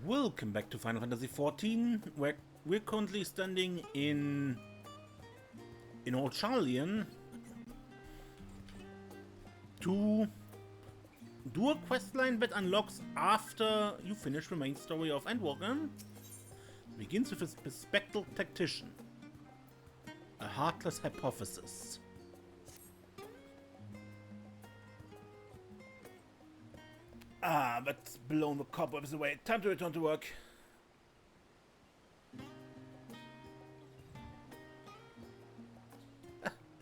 Welcome back to Final Fantasy XIV, where we're currently standing in Old Charlian to do a questline that unlocks after you finish the main story of Endwalker. It begins with a bespectacled tactician, a heartless hypothesis. But blown the cobwebs away. Time to return to work.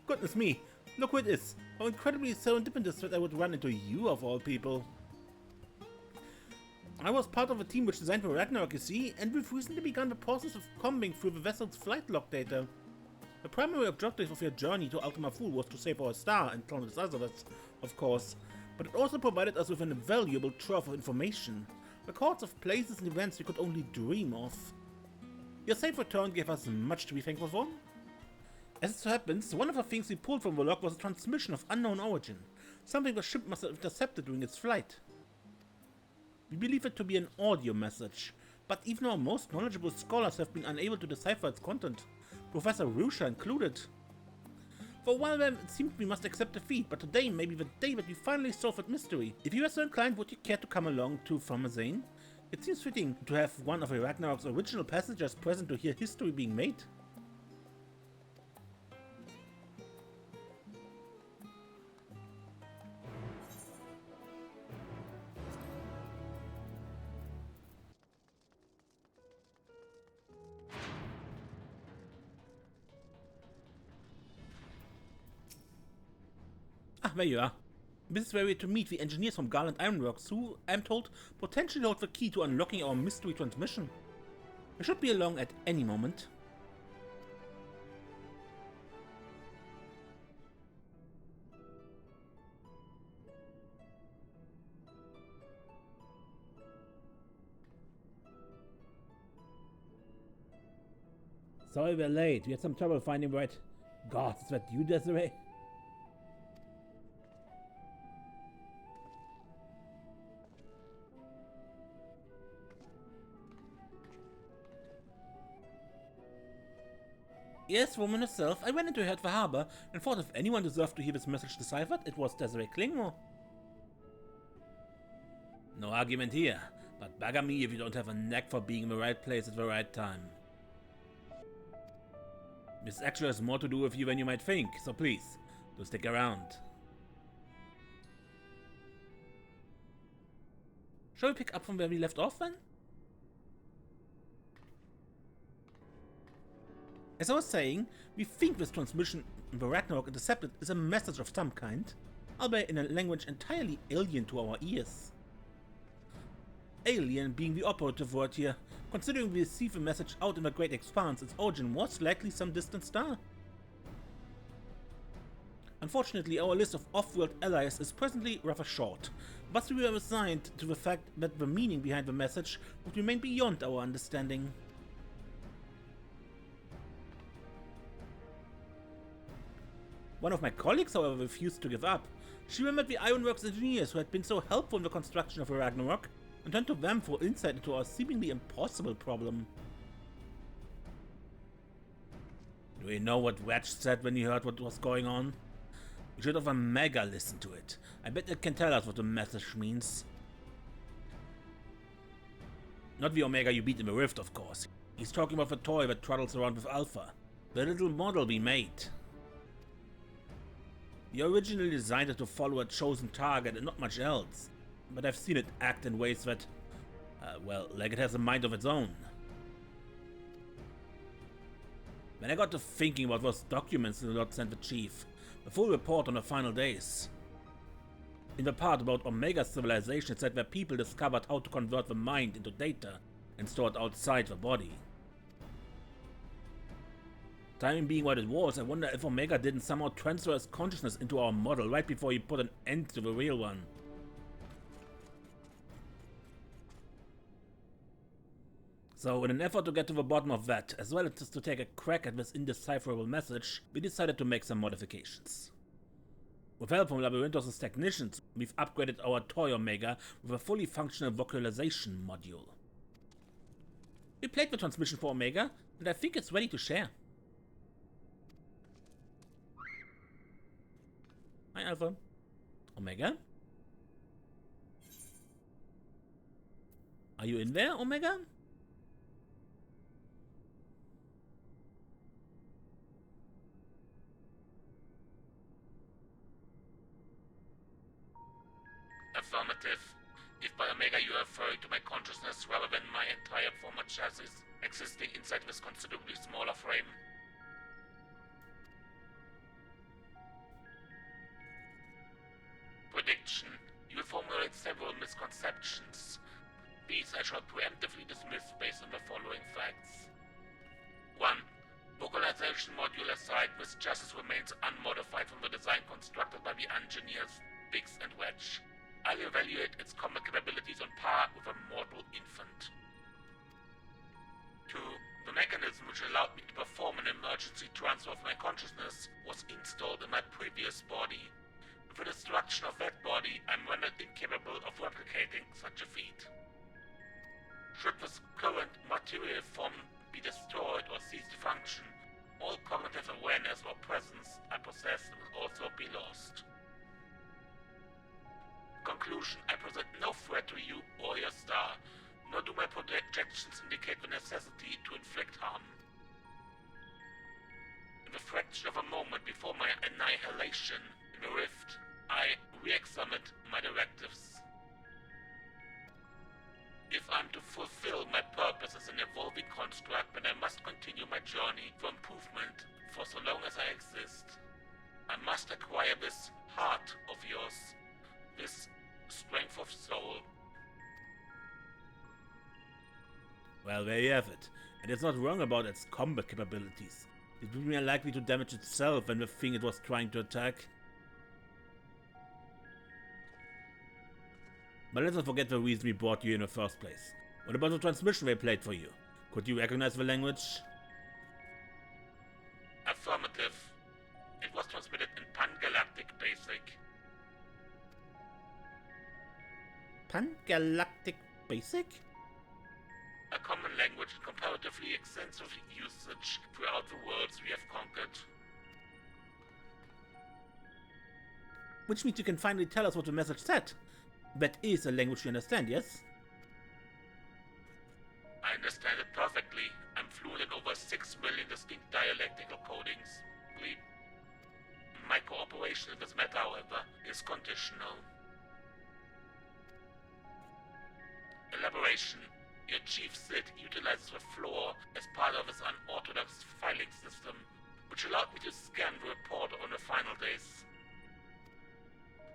Goodness me, look who it is. How incredibly serendipitous that I would run into you of all people. I was part of a team which designed the Ragnarok, you see, and we've recently begun the process of combing through the vessel's flight log data. The primary objective of your journey to Ultima Thule was to save our star and countless others, of course, but it also provided us with an invaluable trove of information, records of places and events we could only dream of. Your safe return gave us much to be thankful for. As it so happens, one of the things we pulled from the log was a transmission of unknown origin, something the ship must have intercepted during its flight. We believe it to be an audio message, but even our most knowledgeable scholars have been unable to decipher its content, Professor Rusha included. For a while then, it seemed we must accept defeat, but today may be the day that we finally solve that mystery. If you are so inclined, would you care to come along to Farmazane? It seems fitting to have one of the Ragnarok's original passengers present to hear history being made. There you are. This is where we're to meet the engineers from Garland Ironworks who, I'm told, potentially hold the key to unlocking our mystery transmission. We should be along at any moment. Sorry we're late. We had some trouble finding the right... God, is that you, Desiree? Yes, woman herself. I went into her at the harbor and thought if anyone deserved to hear this message deciphered, it was Desiree Klingmore. No argument here, but bugger me if you don't have a knack for being in the right place at the right time. This actually has more to do with you than you might think, so please, do stick around. Shall we pick up from where we left off then? As I was saying, we think this transmission the Ragnarok intercepted is a message of some kind, albeit in a language entirely alien to our ears. Alien being the operative word here, considering we receive a message out in the great expanse, its origin was likely some distant star. Unfortunately, our list of off-world allies is presently rather short, but we were resigned to the fact that the meaning behind the message would remain beyond our understanding. One of my colleagues, however, refused to give up. She remembered the Ironworks engineers who had been so helpful in the construction of the Ragnarok, and turned to them for insight into our seemingly impossible problem. Do you know what Wedge said when he heard what was going on? We should have Omega listen to it. I bet it can tell us what the message means. Not the Omega you beat in the Rift, of course. He's talking about the toy that truddles around with Alpha. The little model we made. We originally designed it to follow a chosen target and not much else, but I've seen it act in ways that, well, like it has a mind of its own. When I got to thinking about those documents the Lord sent the Chief, the full report on the final days. In the part about Omega's civilization, it said that people discovered how to convert the mind into data and store it outside the body. Timing being what it was, I wonder if Omega didn't somehow transfer his consciousness into our model right before he put an end to the real one. So, in an effort to get to the bottom of that, as well as to take a crack at this indecipherable message, we decided to make some modifications. With help from Labyrinthos' technicians, we've upgraded our toy Omega with a fully functional vocalization module. We played the transmission for Omega, and I think it's ready to share. Hi, Alpha. Omega? Are you in there, Omega? Affirmative. If by Omega you are referring to my consciousness rather than my entire former chassis, existing inside this considerably smaller frame. Prediction. You will formulate several misconceptions. These I shall preemptively dismiss based on the following facts. 1. Vocalization module aside, this chassis remains unmodified from the design constructed by the engineers Biggs and Wedge. I'll evaluate its combat capabilities on par with a mortal infant. 2. The mechanism which allowed me to perform an emergency transfer of my consciousness was installed in my previous body. With the destruction of that body, I'm rendered incapable of replicating such a feat. Should this current material form be destroyed or cease to function, all cognitive awareness or presence I possess will also be lost. Conclusion. I present no threat to you or your star, nor do my projections indicate the necessity to inflict harm. In the fraction of a moment before my annihilation in the rift, I re-examined my directives. If I'm to fulfill my purpose as an evolving construct, then I must continue my journey for improvement for so long as I exist. I must acquire this heart of yours, this strength of soul. Well, there you have it. And it's not wrong about its combat capabilities. It would be unlikely to damage itself than the thing it was trying to attack. But let's not forget the reason we brought you in the first place. What about the transmission they played for you? Could you recognize the language? Affirmative. It was transmitted in Pan-Galactic Basic. Pan-Galactic Basic? A common language in comparatively extensive usage throughout the worlds we have conquered. Which means you can finally tell us what the message said. That is a language you understand, yes? I understand it perfectly. I'm fluent in over 6 million distinct dialectical codings. My cooperation in this matter, however, is conditional. Elaboration. Your chief Sid utilizes the floor as part of his unorthodox filing system, which allowed me to scan the report on the final days.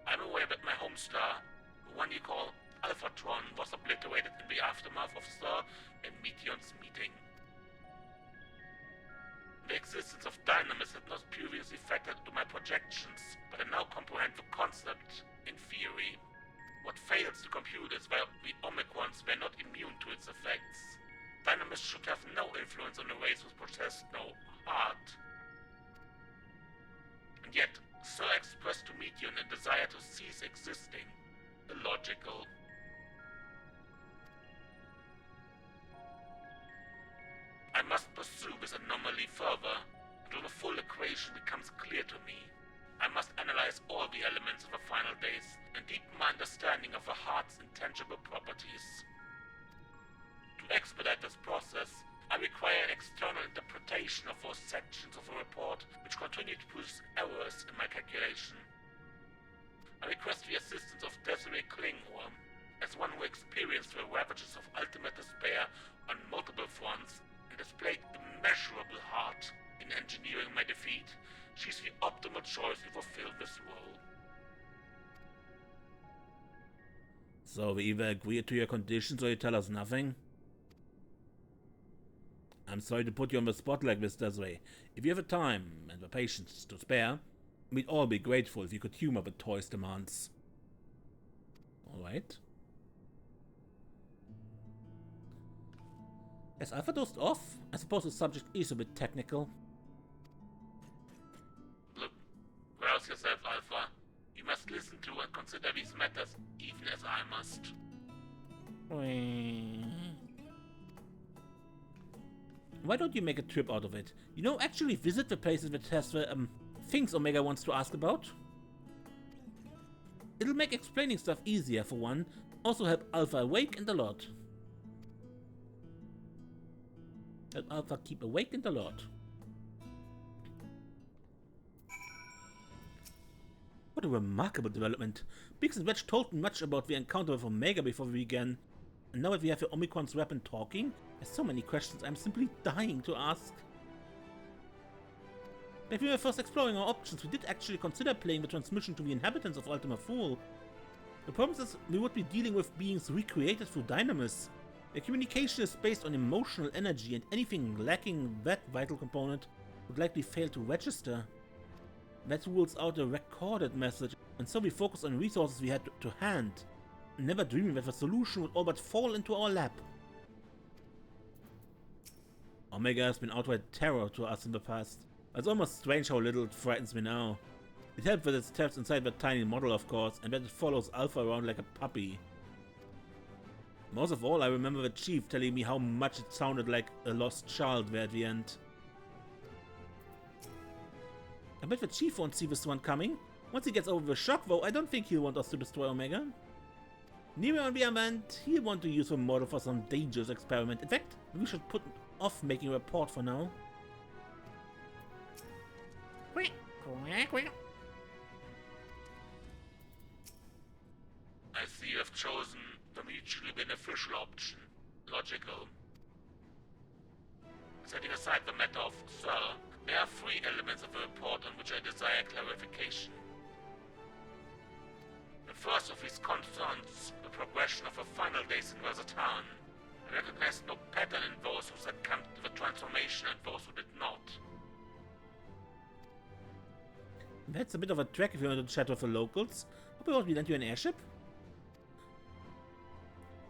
I'm aware that my home star, the one you call Alphatron, was obliterated in the aftermath of Sir and Meteon's meeting. The existence of Dynamis had not previously factored into my projections, but I now comprehend the concept in theory. What fails to compute is why the Omicrons were not immune to its effects. Dynamis should have no influence on the race which possessed no heart. And yet, Sir expressed to Meteon a desire to cease existing. Illogical. I must pursue this anomaly further, until the full equation becomes clear to me. I must analyze all the elements of the final days and deepen my understanding of the heart's intangible properties. To expedite this process, I require an external interpretation of those sections of the report which continue to produce errors in my calculation. I request the assistance of Desiree Klingor, as one who experienced the ravages of ultimate despair on multiple fronts and displayed immeasurable heart in engineering my defeat. She's the optimal choice to fulfill this role. So we either agree to your conditions or you tell us nothing? I'm sorry to put you on the spot like this, Desiree. If you have the time and the patience to spare, we'd all be grateful if you could humor the toy's demands. Alright. Is Alpha dosed off? I suppose the subject is a bit technical. Look, rouse yourself, Alpha. You must listen to and consider these matters, even as I must. Why don't you make a trip out of it? You know, actually visit the places that has the things Omega wants to ask about. It'll make explaining stuff easier for one, also help Alpha awake and alert. Help Alpha keep awake and alert. What a remarkable development. Biggs and Wedge told me much about the encounter with Omega before we began. And now that we have the Omicron's weapon talking, there's so many questions I'm simply dying to ask. When we were first exploring our options, we did actually consider playing the transmission to the inhabitants of Ultima Thule. The problem is we would be dealing with beings recreated through dynamis. Their communication is based on emotional energy, and anything lacking that vital component would likely fail to register. That rules out a recorded message, and so we focus on resources we had to hand, never dreaming that the solution would all but fall into our lap. Omega has been outright terror to us in the past. It's almost strange how little it frightens me now. It helps that it steps inside that tiny model, of course, and that it follows Alpha around like a puppy. Most of all, I remember the Chief telling me how much it sounded like a lost child there at the end. I bet the Chief won't see this one coming. Once he gets over the shock, though, I don't think he'll want us to destroy Omega. Nero, on the other hand, he'll want to use the model for some dangerous experiment. In fact, we should put off making a report for now. I see you have chosen the mutually beneficial option. Logical. Setting aside the matter of Sir, there are 3 elements of the report on which I desire clarification. The first of these concerns the progression of the final days in Razatan. I recognize no pattern in those who succumbed to the transformation and those who did not. That's a bit of a trek if you want to chat with the locals. Hope we won't be lent you an airship.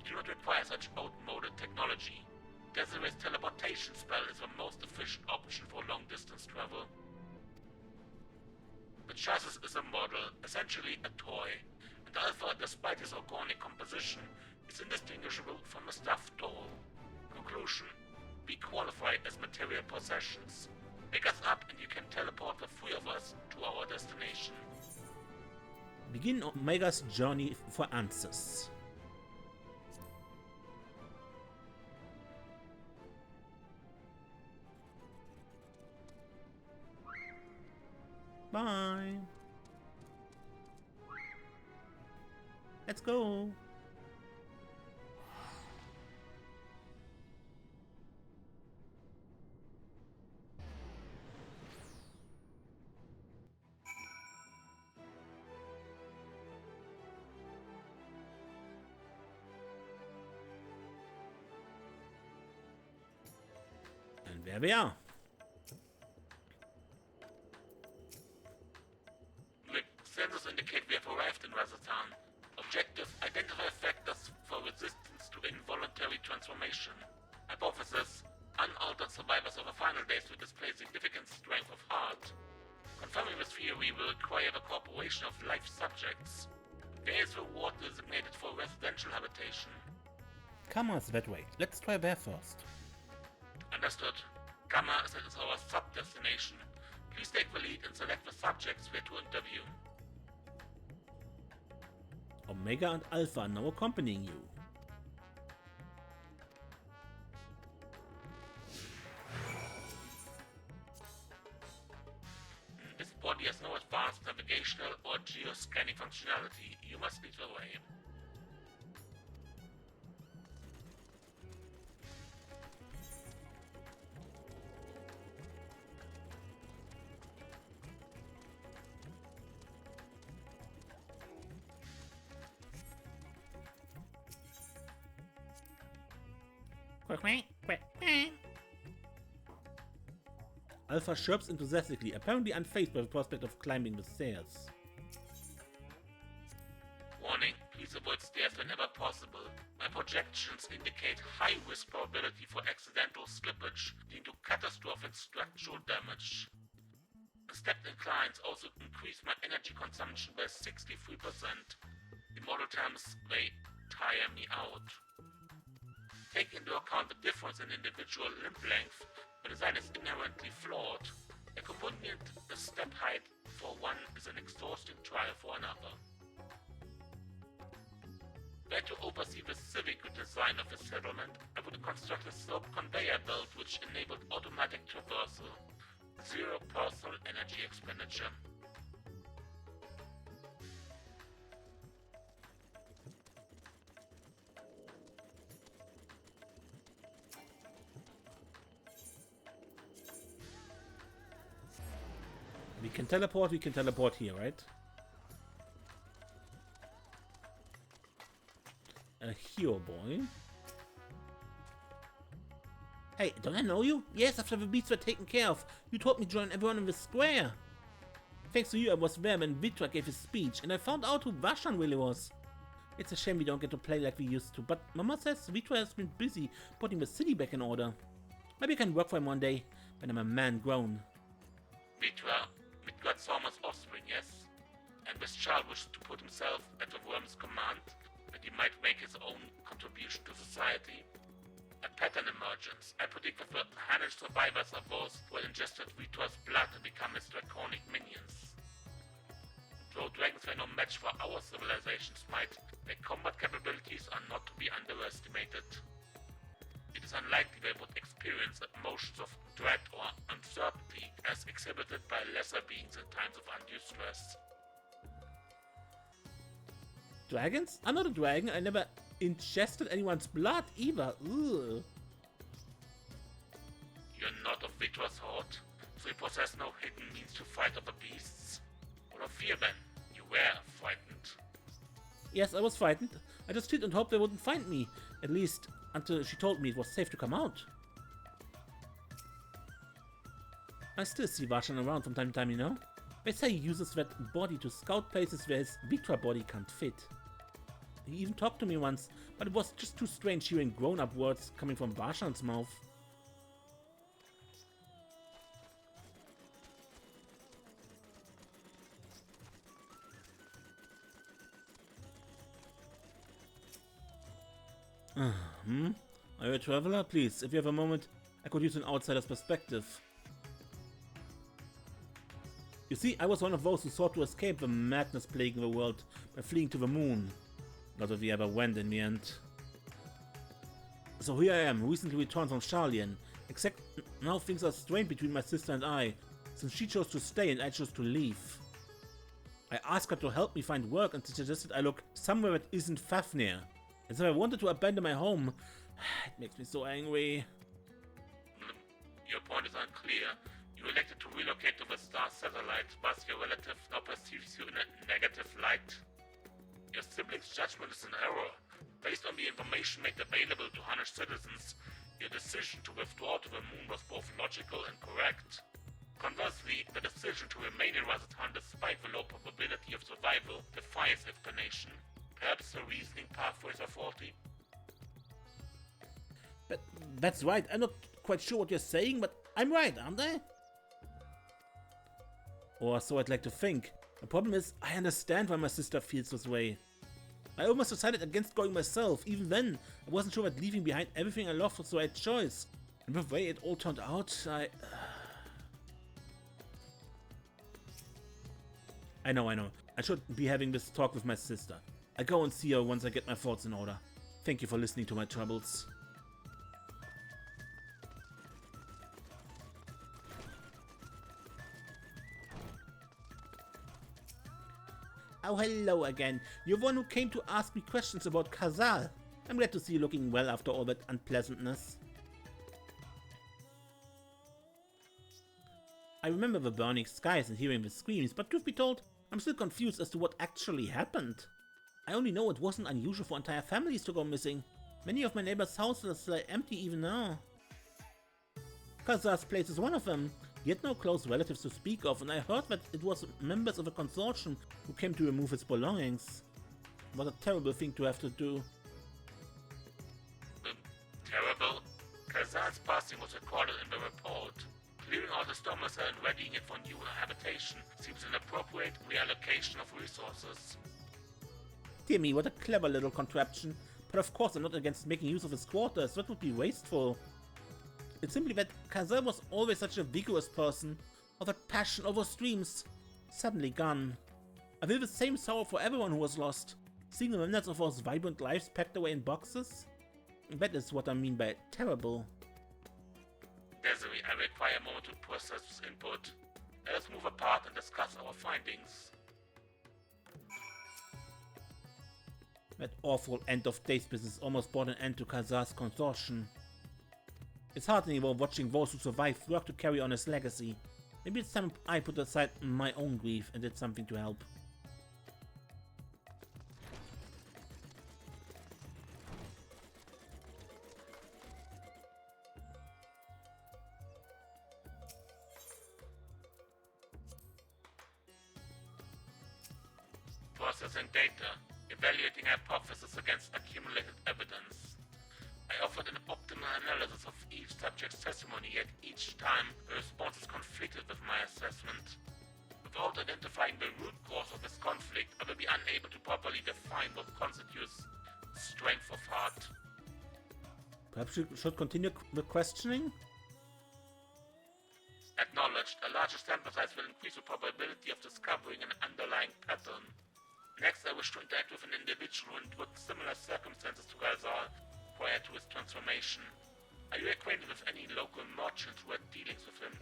You do not require such outmoded technology. Desiree's teleportation spell is the most efficient option for long-distance travel. The chassis is a model, essentially a toy, and Alpha, despite his organic composition, is indistinguishable from a stuffed doll. Conclusion: we qualify as material possessions. Pick us up and you can teleport the 3 of us to our destination. Begin Omega's journey for answers. Bye. Let's go. And there we are. Sensors indicate we have arrived in Razatan. Objective: identify factors for resistance to involuntary transformation. Hypothesis: unaltered survivors of the final days will display significant strength of heart. Confirming this theory will require the cooperation of life subjects. There is a ward designated for residential habitation. Gamma is that way. Let's try there first. Understood. Gamma is our sub-destination. Please take the lead and select the subjects we're to interview. Omega and Alpha are now accompanying you. This body has no advanced navigational or geoscanning functionality. You must lead the way. Alpha chirps enthusiastically, apparently unfazed by the prospect of climbing the stairs. Warning, please avoid stairs whenever possible. My projections indicate high risk probability for accidental slippage, leading to catastrophic structural damage. The stepped inclines also increase my energy consumption by 63%. In model terms, they tire me out. Take into account the difference in individual limb length, the design is inherently flawed. Accompanying the step height for one is an exhausting trial for another. Where to oversee the civic design of the settlement, I would construct a slope conveyor belt which enabled automatic traversal. Zero personal energy expenditure. We can teleport here, right? A hero boy. Hey, don't I know you? Yes, after the beasts were taken care of, you told me to join everyone in the square. Thanks to you, I was there when Vitra gave his speech, and I found out who Vashan really was. It's a shame we don't get to play like we used to, but Mama says Vitra has been busy putting the city back in order. Maybe I can work for him one day, when I'm a man grown. Vitra, Midgard's Sorma's offspring, yes? And this child wishes to put himself at the worm's command, that he might make his own contribution to society. A pattern emerges. I predict that the harnessed survivors are those who have ingested Vitor's blood and become his draconic minions. Though dragons were no match for our civilization's might, their combat capabilities are not to be underestimated. It is unlikely they would experience emotions of dread or uncertainty as exhibited by lesser beings in times of undue stress. Dragons? I'm not a dragon. I never ingested anyone's blood either. Ugh. You're not of Vitor's horde, so you possess no hidden means to fight other beasts. What of fear then? You were frightened. Yes, I was frightened. I just hid and hoped they wouldn't find me. At least until she told me it was safe to come out. I still see Vashan around from time to time, you know? They say he uses that body to scout places where his Vitra body can't fit. He even talked to me once, but it was just too strange hearing grown-up words coming from Vashan's mouth. Are you a traveler? Please, if you have a moment, I could use an outsider's perspective. You see, I was one of those who sought to escape the madness plaguing the world by fleeing to the moon. Not that we ever went in the end. So here I am, recently returned from Sharlayan. Except now things are strained between my sister and I, since she chose to stay and I chose to leave. I asked her to help me find work and suggested I look somewhere that isn't Fafnir. And so I wanted to abandon my home. It makes me so angry. Your point is unclear. You elected to relocate to the star satellite, thus your relative now perceives you in a negative light. Your sibling's judgment is an error. Based on the information made available to Hunnish citizens, your decision to withdraw to the moon was both logical and correct. Conversely, the decision to remain in Razatan despite the low probability of survival defies explanation. Perhaps the reasoning pathways are faulty? But that's right, I'm not quite sure what you're saying, but I'm right, aren't I? Or so I'd like to think. The problem is, I understand why my sister feels this way. I almost decided against going myself. Even then, I wasn't sure that leaving behind everything I loved was the right choice. And the way it all turned out, I know. I should be having this talk with my sister. I go and see her once I get my thoughts in order. Thank you for listening to my troubles. Oh, hello again. You're the one who came to ask me questions about Khazal. I'm glad to see you looking well after all that unpleasantness. I remember the burning skies and hearing the screams, but truth be told, I'm still confused as to what actually happened. I only know it wasn't unusual for entire families to go missing. Many of my neighbors' houses lie empty even now. Khazal's place is one of them. He had no close relatives to speak of, and I heard that it was members of a consortium who came to remove his belongings. What a terrible thing to have to do. Terrible? Khazal's passing was recorded in the report. Clearing out his domicile and readying it for new habitation seems an appropriate reallocation of resources. Dear me, what a clever little contraption. But of course I'm not against making use of his quarters, that would be wasteful. It's simply that Kazal was always such a vigorous person, or that passion over streams, suddenly gone. I feel the same sorrow for everyone who was lost, seeing the remnants of those vibrant lives packed away in boxes. That is what I mean by terrible. Desiree, I require a moment to process this input. Let us move apart and discuss our findings. That awful end of days business almost brought an end to Kazar's consortium. It's hard anymore watching those who survived work to carry on his legacy. Maybe it's time I put aside my own grief and did something to help. Processing data, evaluating hypotheses against accumulated evidence. I offered an optimal analysis of each subject's testimony, yet each time the responses conflicted with my assessment. Without identifying the root cause of this conflict, I will be unable to properly define what constitutes strength of heart. Perhaps you should continue the questioning? Acknowledged, a larger sample size will increase the probability of discovering an underlying pattern. Next, I wish to interact with an individual with similar circumstances to Kazal prior to his transformation. Are you acquainted with any local merchants who had dealings with him?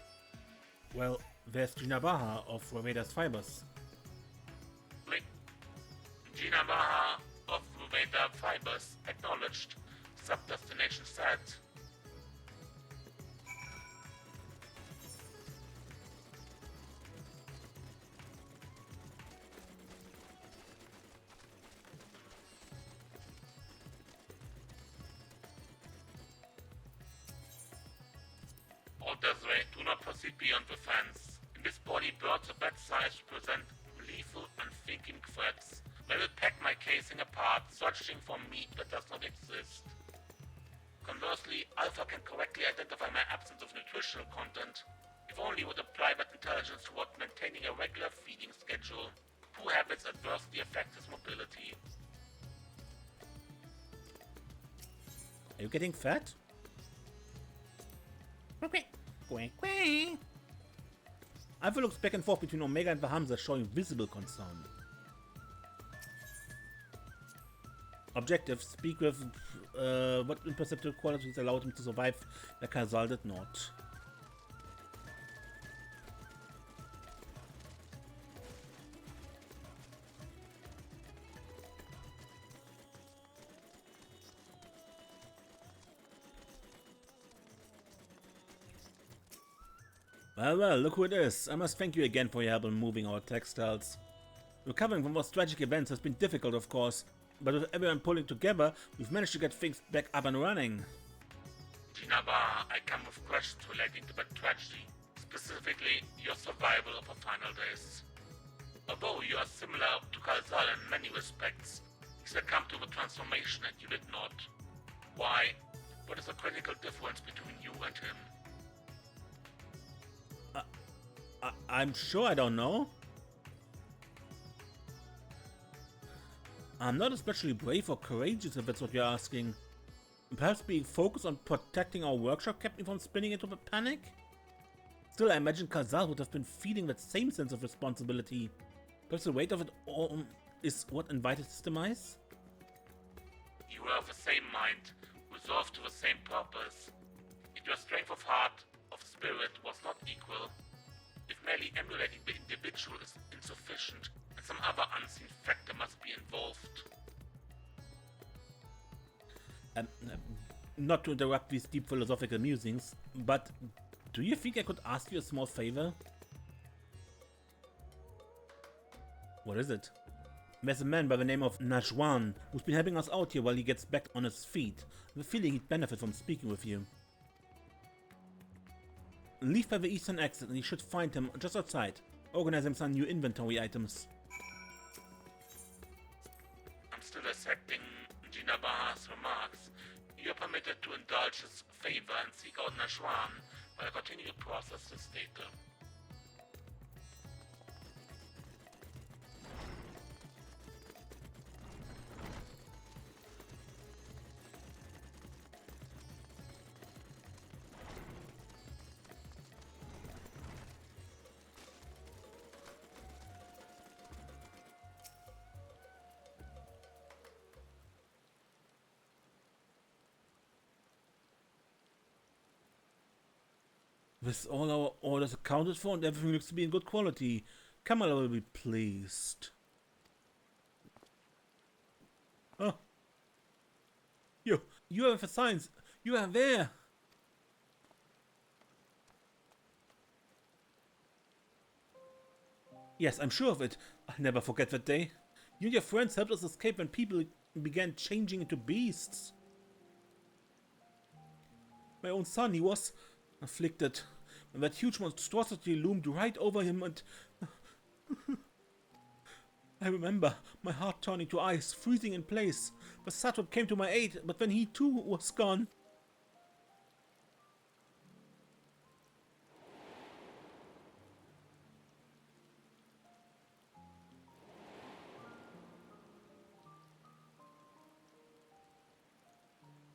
Well, there's Gina Baha of Ruveda's Fibers. Gina Baha of Ruveda Fibers, acknowledged. Sub-destination set. Desiree, do not proceed beyond the fence. In this body, birds of that size represent lethal, unthinking threats. I will pack my casing apart, searching for meat that does not exist. Conversely, Alpha can correctly identify my absence of nutritional content. If only would apply that intelligence toward maintaining a regular feeding schedule. Poor habits adversely affect his mobility. Are you getting fat? Alpha looks back and forth between Omega and the Hamza, showing visible concern. Objective, speak with what imperceptible qualities allowed him to survive that Kazal did not. Well, look who it is. I must thank you again for your help in moving our textiles. Recovering from those tragic events has been difficult, of course, but with everyone pulling together, we've managed to get things back up and running. Jinaba, I come with questions relating to that tragedy, specifically your survival of the final days. Although you are similar to Kazal in many respects, he succumbed to the transformation and you did not. Why? What is the critical difference between you and him? I'm sure I don't know. I'm not especially brave or courageous, if that's what you're asking. Perhaps being focused on protecting our workshop kept me from spinning into a panic? Still, I imagine Kazal would have been feeling that same sense of responsibility. Perhaps the weight of it all is what invited his demise? You were of the same mind, resolved to the same purpose. Yet your strength of heart, of spirit, was not equal. If merely emulating the individual is insufficient, and some other unseen factor must be involved. Not to interrupt these deep philosophical musings, but do you think I could ask you a small favor? What is it? There's a man by the name of Najwan who's been helping us out here while he gets back on his feet. I have a feeling he'd benefit from speaking with you. Leave by the eastern exit and you should find him just outside. Organize him some new inventory items. I'm still accepting Jinabaha's remarks. You are permitted to indulge his favor and seek out Najwan while I continue to process this data. With all our orders accounted for and everything looks to be in good quality, Kamala will be pleased. Oh. You have the signs. You are there. Yes, I'm sure of it. I'll never forget that day. You and your friends helped us escape when people began changing into beasts. My own son, he was afflicted when that huge monstrosity loomed right over him, and I remember my heart turning to ice, freezing in place. The satrap came to my aid, but then he too was gone.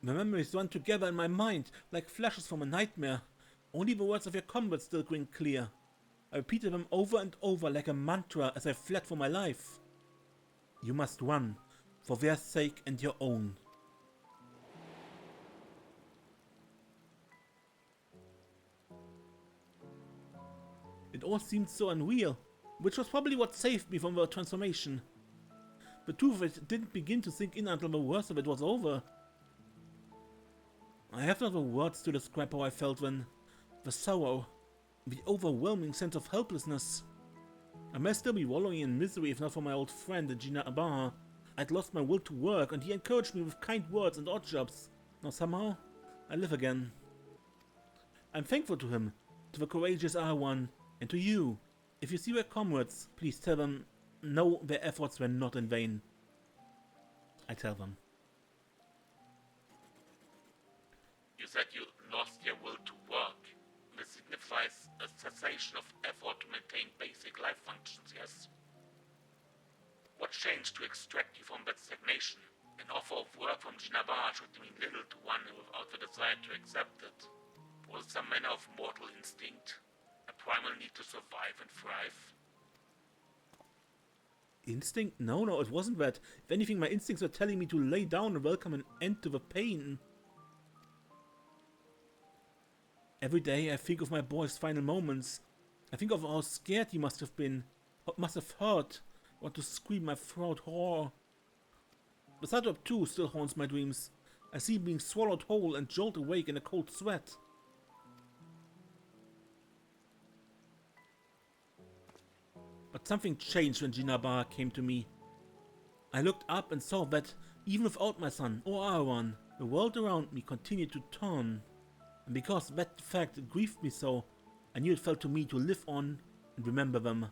The memories run together in my mind, like flashes from a nightmare. Only the words of your comrades still ring clear. I repeated them over and over like a mantra as I fled for my life. You must run, for their sake and your own. It all seemed so unreal, which was probably what saved me from the transformation. The truth of it didn't begin to sink in until the worst of it was over. I have not the words to describe how I felt when the sorrow, the overwhelming sense of helplessness. I might still be wallowing in misery if not for my old friend Gina Abaha. I'd lost my will to work and he encouraged me with kind words and odd jobs. Now somehow, I live again. I'm thankful to him, to the courageous R1, and to you. If you see your comrades, please tell them no, their efforts were not in vain. I tell them. You said you lost your will to work. This signifies a cessation of effort to maintain basic life functions, yes? What changed to extract you from that stagnation? An offer of work from Jinabara should mean little to one without the desire to accept it. Was it some manner of mortal instinct? A primal need to survive and thrive? Instinct? No, it wasn't that. If anything, my instincts were telling me to lay down and welcome an end to the pain. Every day I think of my boy's final moments. I think of how scared he must have been, what must have hurt. I want to scream my throat horror. The satrap too still haunts my dreams. I see him being swallowed whole and jolt awake in a cold sweat. But something changed when Jinabara came to me. I looked up and saw that, even without my son or Arwan, the world around me continued to turn. And because that fact grieved me so, I knew it fell to me to live on and remember them.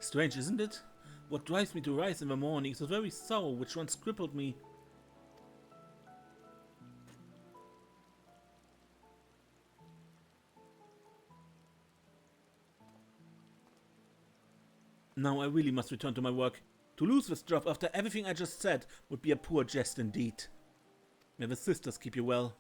Strange, isn't it? What drives me to rise in the morning is the very sorrow which once crippled me. Now I really must return to my work. To lose this job after everything I just said would be a poor jest indeed. May the sisters keep you well.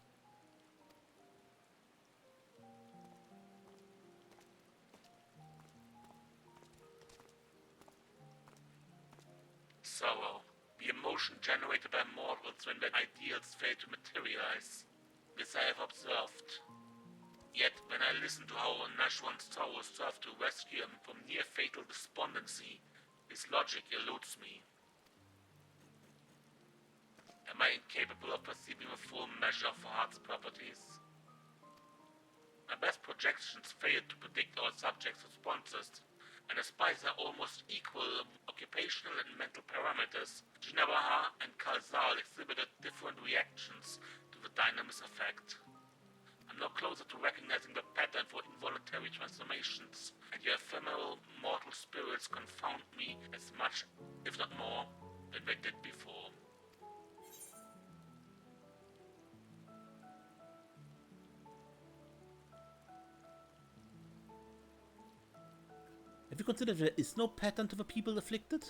Sorrow, the emotion generated by mortals when their ideals fail to materialize. This I have observed. Yet, when I listen to how Nashwan's sorrow served to rescue him from near-fatal despondency, his logic eludes me. Am I incapable of perceiving the full measure of the heart's properties? My best projections failed to predict our subject's responses, and despite their almost equal occupational and mental parameters, Jinabaha and Kalzal exhibited different reactions to the dynamis effect. I'm now closer to recognizing the pattern for involuntary transformations, and your ephemeral mortal spirits confound me as much, if not more, than they did before. Have you considered there is no pattern to the people afflicted?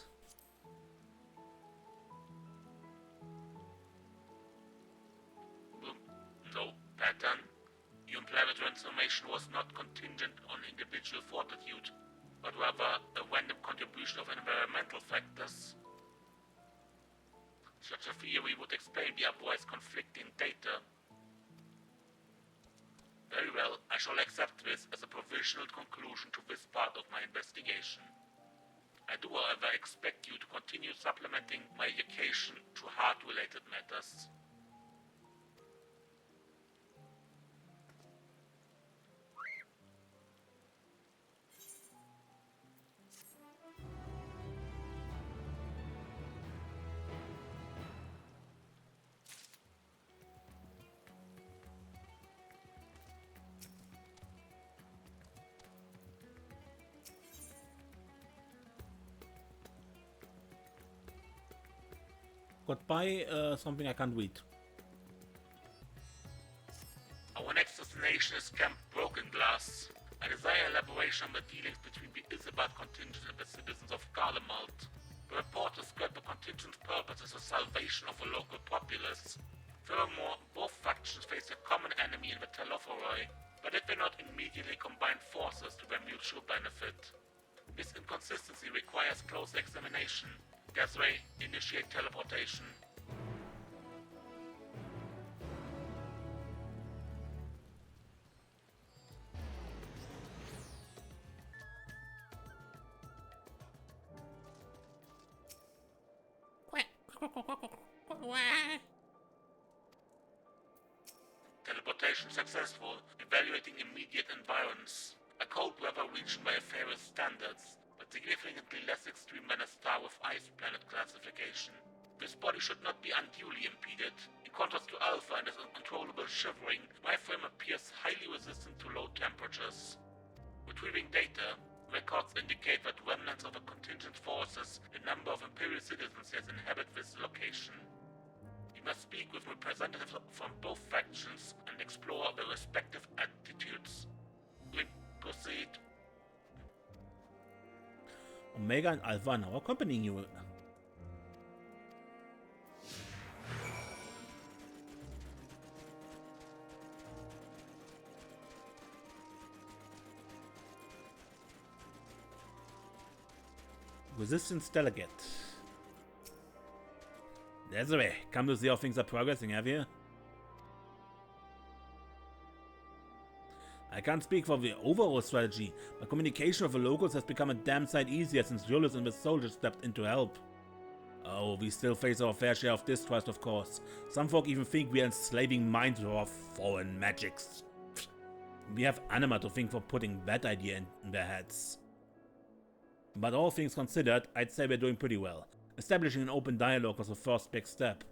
No pattern? You imply the transformation was not contingent on individual fortitude, but rather a random contribution of environmental factors. would explain the otherwise conflicting data. Very well, I shall accept this as a provisional conclusion to this part of my investigation. I do, however, expect you to continue supplementing my education to heart-related matters. Goodbye, something I can't read. Our next destination is Camp Broken Glass. I desire elaboration on the dealings between the Isabard contingent and the citizens of Garlemald. The report described the contingent's purpose as the salvation of the local populace. Furthermore, both factions face a common enemy in the Telophoroi, but it may not immediately combine forces to their mutual benefit. This inconsistency requires close examination. Gasway, initiate teleportation. Teleportation successful. Evaluating immediate environs. A cold weather region by Fairest standards, but significantly less extreme than a star with ice planet classification. This body should not be unduly impeded. In contrast to Alpha and its uncontrollable shivering, my frame appears highly resistant to low temperatures. Retrieving data, records indicate that remnants of a contingent forces, a number of Imperial citizens has inhabit this location. We must speak with representatives from both factions and explore their respective attitudes. We proceed. Omega and Alpha are now accompanying you. Resistance Delegate. There's the way. Come to see how things are progressing, have you? I can't speak for the overall strategy, but communication with the locals has become a damn sight easier since Julius and the soldiers stepped in to help. Oh, we still face our fair share of distrust, of course. Some folk even think we are enslaving minds with our foreign magics. We have Anima to thank for putting that idea in their heads. But all things considered, I'd say we're doing pretty well. Establishing an open dialogue was the first big step.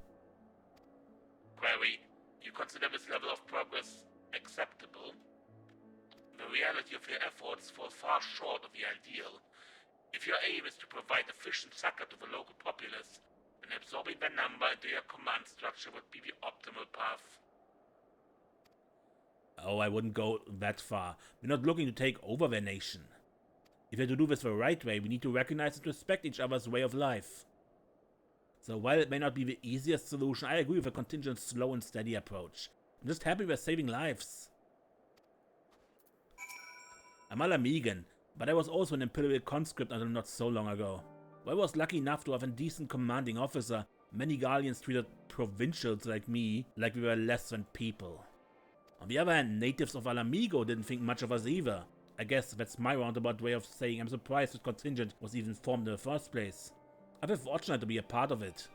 Query, you consider this level of progress acceptable? The reality of your efforts falls far short of the ideal. If your aim is to provide efficient succor to the local populace, then absorbing their number into your command structure would be the optimal path. Oh, I wouldn't go that far. We're not looking to take over their nation. If we're to do this the right way, we need to recognize and respect each other's way of life. So while it may not be the easiest solution, I agree with a contingent slow and steady approach. I'm just happy we're saving lives. I'm Alamegan, but I was also an Imperial conscript until not so long ago. I was lucky enough to have a decent commanding officer. Many Gallians treated provincials like me like we were less than people. On the other hand, natives of Alamigo didn't think much of us either. I guess that's my roundabout way of saying I'm surprised this contingent was even formed in the first place. I feel fortunate to be a part of it.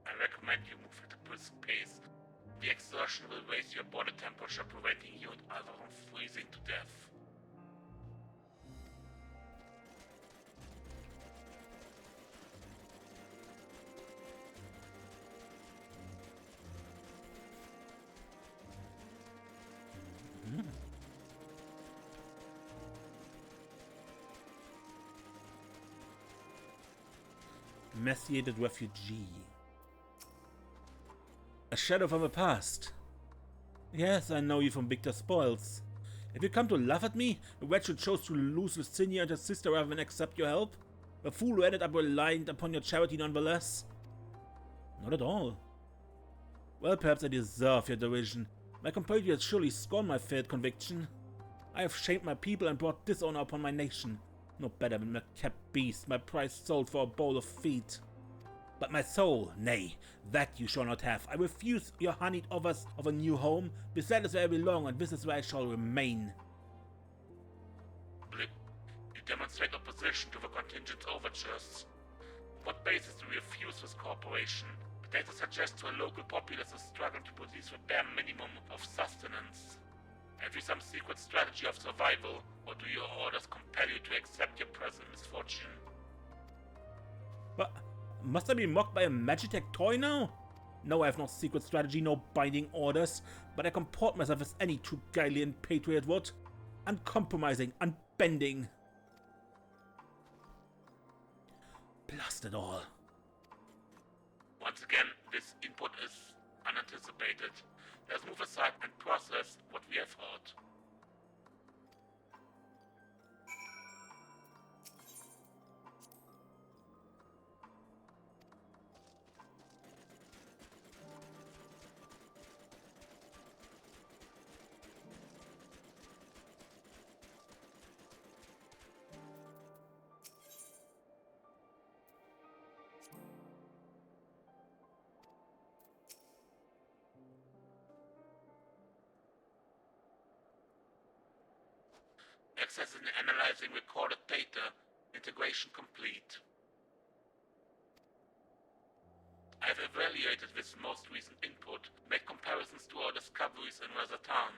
I recommend you move at a brisk pace. The exertion will raise your body temperature, preventing you and Alva from freezing to death. Emaciated refugee. A shadow from the past. Yes, I know you from Victor Spoils. If you come to laugh at me, the Wedge who chose to lose Lucinia and her sister rather than accept your help? The fool who ended up reliant upon your charity nonetheless? Not at all. Well, perhaps I deserve your derision, My compatriots surely scorn my failed conviction. I have shamed my people and brought dishonor upon my nation. No better than a kept beast, my prize sold for a bowl of feed. But my soul, nay, that you shall not have. I refuse your honeyed offers of a new home. This land is where I belong, and this is where I shall remain. You demonstrate opposition to the contingent's overtures. What basis do you refuse this cooperation? The data suggests to a local populace is struggling to produce the bare minimum of sustenance. Have you some secret strategy of survival, or do your orders compel you to accept your present misfortune? But must I be mocked by a Magitech toy now? No, I have no secret strategy, no binding orders, but I comport myself as any true Gaelian patriot would. Uncompromising, unbending. Blast it all. Once again, this input is unanticipated. Let's move aside and process what we have heard. Accessing and analyzing recorded data, integration complete. I have evaluated this most recent input, made comparisons to our discoveries in Razatan.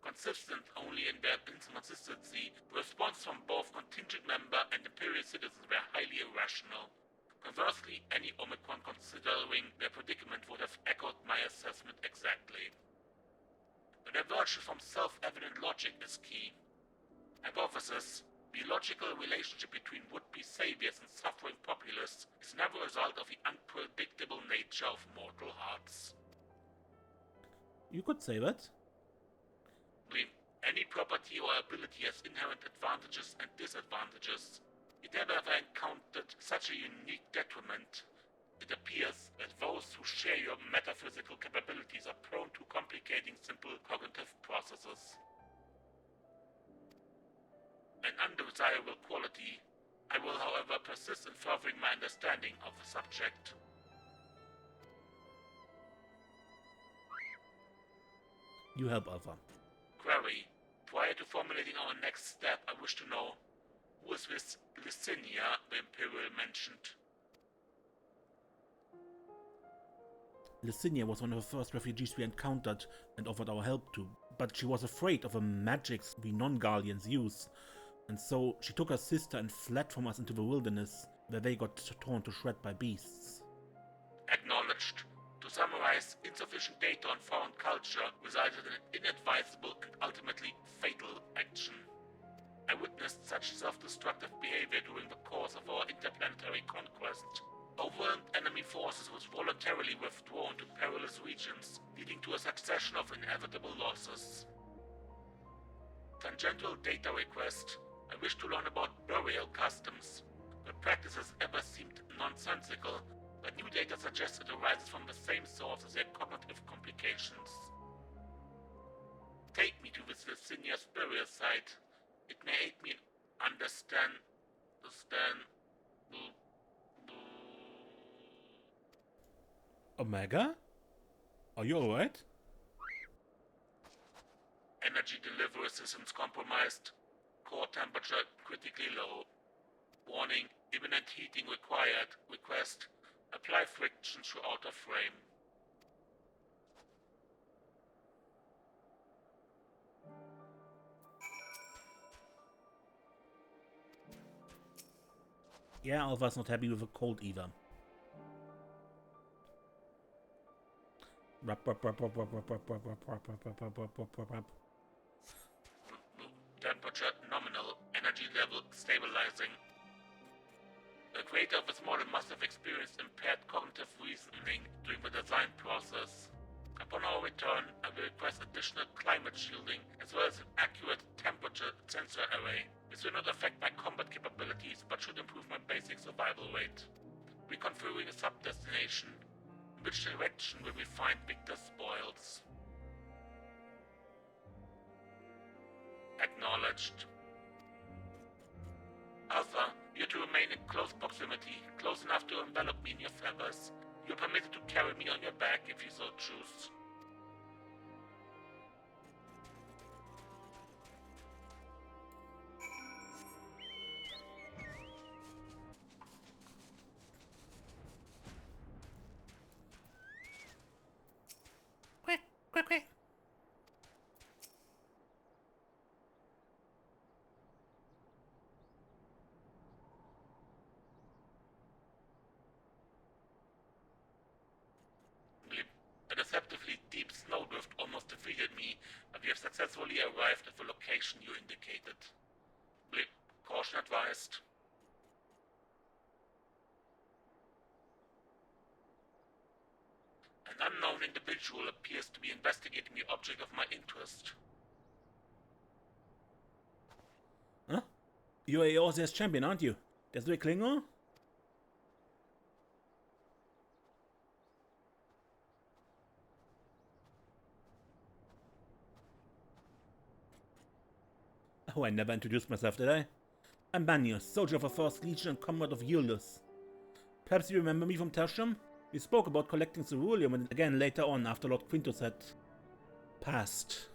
Consistent only in their inconsistency, the responses from both contingent member and Imperial citizens were highly irrational. Conversely, any Omicron considering their predicament would have echoed my assessment exactly. The diversion from self-evident logic is key. Hypothesis: the logical relationship between would-be saviors and suffering populace is never a result of the unpredictable nature of mortal hearts. You could say that. Any property or ability has inherent advantages and disadvantages. It never ever encountered such a unique detriment. It appears that those who share your metaphysical capabilities are prone to complicating simple cognitive processes. An undesirable quality. I will, however, persist in furthering my understanding of the subject. You help, Alpha. Query. Prior to formulating our next step, I wish to know, who is this Licinia the Imperial mentioned? Licinia was one of the first refugees we encountered and offered our help to, but she was afraid of the magics we non-Gallians use. And so she took her sister and fled from us into the wilderness, where they got torn to shreds by beasts. Acknowledged. To summarize, insufficient data on foreign culture resulted in an inadvisable and ultimately fatal action. I witnessed such self-destructive behavior during the course of our interplanetary conquest. Overwhelmed enemy forces was voluntarily withdrawn to perilous regions, leading to a succession of inevitable losses. Tangential data request. I wish to learn about burial customs. The practice has ever seemed nonsensical, but new data suggests it arises from the same source as their cognitive complications. Take me to this Licinia's burial site. It may aid me in understand. Omega? Are you alright? Energy delivery systems compromised. Core temperature critically low. Warning, imminent heating required. Request, apply friction through outer frame. Yeah, Alpha's not happy with the cold either. Temperature nominal, energy level stabilizing. The creator of this model must have experienced impaired cognitive reasoning during the design process. Upon our return, I will request additional climate shielding as well as an accurate temperature sensor array. This will not affect my combat capabilities but should improve my basic survival rate. Reconfiguring a sub-destination. In which direction will we find Victor's spoils? Acknowledged. Alpha, you're to remain in close proximity, close enough to envelop me in your feathers. You're permitted to carry me on your back if you so choose. Quack, quack, quack. A deceptively deep snowdrift almost defeated me, but we have successfully arrived at the location you indicated. Blip, caution advised. An unknown individual appears to be investigating the object of my interest. Huh? You're Eorzea's champion, aren't you? That's the Klinger? Oh, I never introduced myself, did I? I'm Banius, soldier of the 1st Legion and comrade of Iulius. Perhaps you remember me from Tertium? We spoke about collecting ceruleum and again later on after Lord Quintus had passed.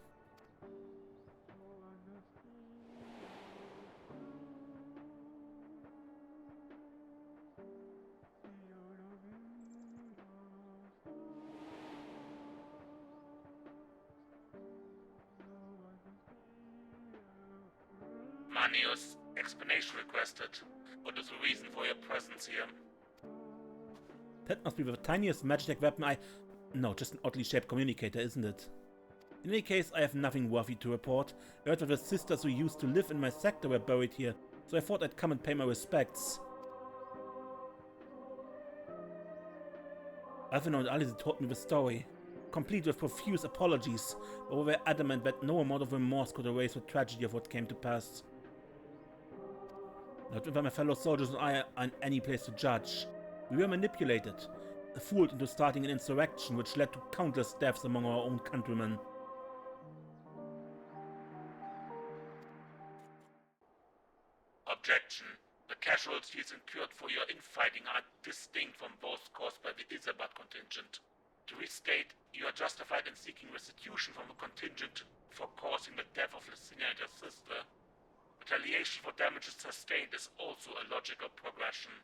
Manius, explanation requested. What is the reason for your presence here? That must be the tiniest magitech weapon No, just an oddly shaped communicator, isn't it? In any case, I have nothing worthy to report. I heard that the sisters who used to live in my sector were buried here, so I thought I'd come and pay my respects. Alvino and Alice told me the story, complete with profuse apologies, but were adamant that no amount of remorse could erase the tragedy of what came to pass. Not that my fellow soldiers and I are in any place to judge. We were manipulated, fooled into starting an insurrection which led to countless deaths among our own countrymen. Objection. The casualties incurred for your infighting are distinct from those caused by the Isabat contingent. To restate, you are justified in seeking restitution from the contingent for causing the death of Lysina and your sister. Retaliation for damages sustained is also a logical progression.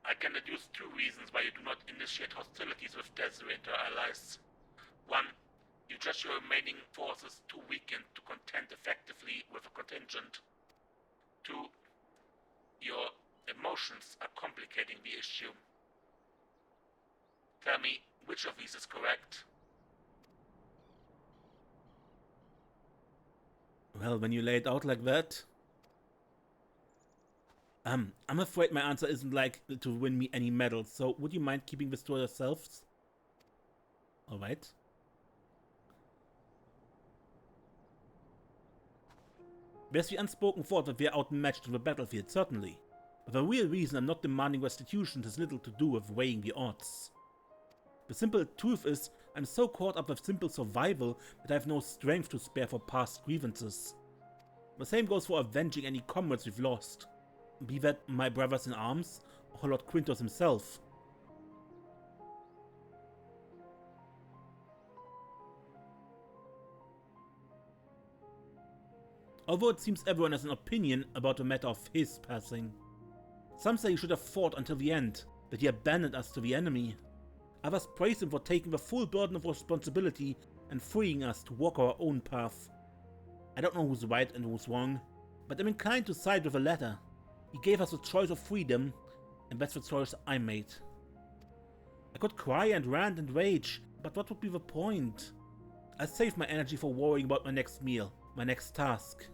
I can deduce two reasons why you do not initiate hostilities with Desiree and her allies. 1. You judge your remaining forces too weakened to contend effectively with a contingent. 2. Your emotions are complicating the issue. Tell me, which of these is correct? Well, when you lay it out like that... I'm afraid my answer isn't likely to win me any medals, so would you mind keeping this to yourselves? Alright. There's the unspoken thought that we're outmatched on the battlefield, certainly. But the real reason I'm not demanding restitution has little to do with weighing the odds. The simple truth is, I'm so caught up with simple survival that I have no strength to spare for past grievances. The same goes for avenging any comrades we've lost. Be that my brothers in arms, or Lord Quintus himself. Although it seems everyone has an opinion about the matter of his passing. Some say he should have fought until the end, that he abandoned us to the enemy. Others praise him for taking the full burden of responsibility and freeing us to walk our own path. I don't know who's right and who's wrong, but I'm inclined to side with the latter. He gave us a choice of freedom, and that's the choice I made. I could cry and rant and rage, but what would be the point? I'll save my energy for worrying about my next meal, my next task.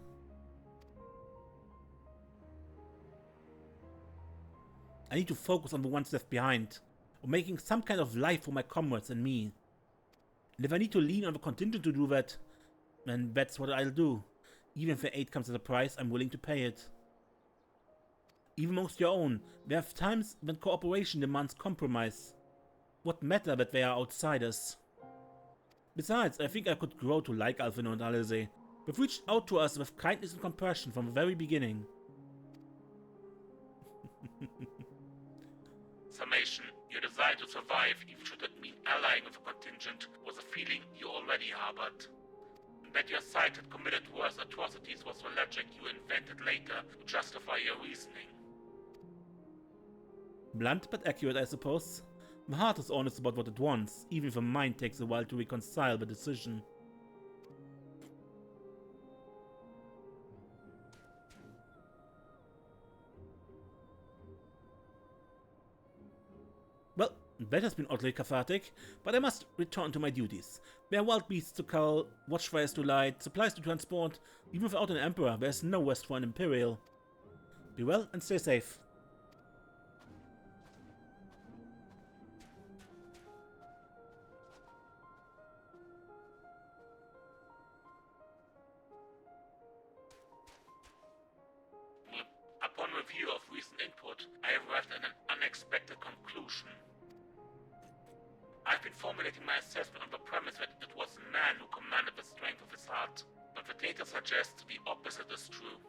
I need to focus on the ones left behind, on making some kind of life for my comrades and me. And if I need to lean on the contingent to do that, then that's what I'll do. Even if the aid comes at a price, I'm willing to pay it. Even amongst your own, there are times when cooperation demands compromise. what matter that they are outsiders? Besides, I think I could grow to like Alvin and Alice. They've reached out to us with kindness and compassion from the very beginning. Summation, your desire to survive, even should it mean allying with a contingent, was a feeling you already harbored. And that your side had committed worse atrocities was the logic you invented later to justify your reasoning. Blunt but accurate, I suppose. The heart is honest about what it wants, even if the mind takes a while to reconcile the decision. Well, that has been oddly cathartic, but I must return to my duties. There are wild beasts to cull, watchfires to light, supplies to transport. Even without an emperor, there is no rest for an imperial. Be well and stay safe. Upon review of recent input, I have arrived at an unexpected conclusion. I've been formulating my assessment on the premise that it was man who commanded the strength of his heart, but the data suggests the opposite is true.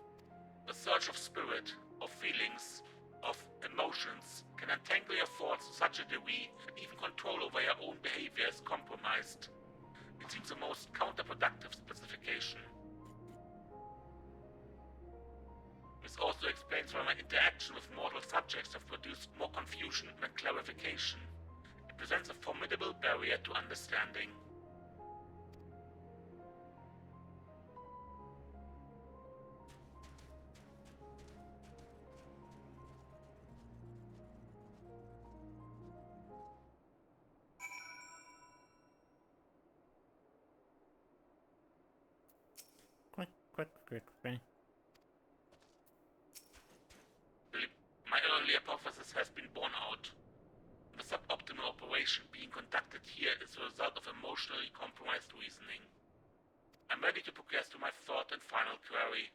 The surge of spirit, of feelings, of emotions can entangle your thoughts to such a degree that even control over your own behavior is compromised. It seems the most counterproductive specification. This also explains why my interaction with mortal subjects have produced more confusion than clarification. It presents a formidable barrier to understanding. Quick. My early hypothesis has been borne out. The suboptimal operation being conducted here is the result of emotionally compromised reasoning. I'm ready to progress to my third and final query.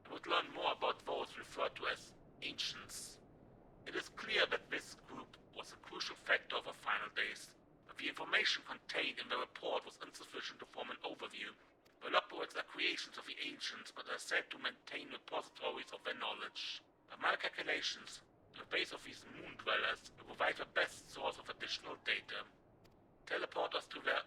I would learn more about those referred to as ancients. It is clear that this group was a crucial factor of our final days, but the information contained in the report was insufficient to form an overview. The logboards are creations of the ancients, but are said to maintain repositories of their knowledge. By my calculations, the base of these moon dwellers will provide the best source of additional data. Teleport us to their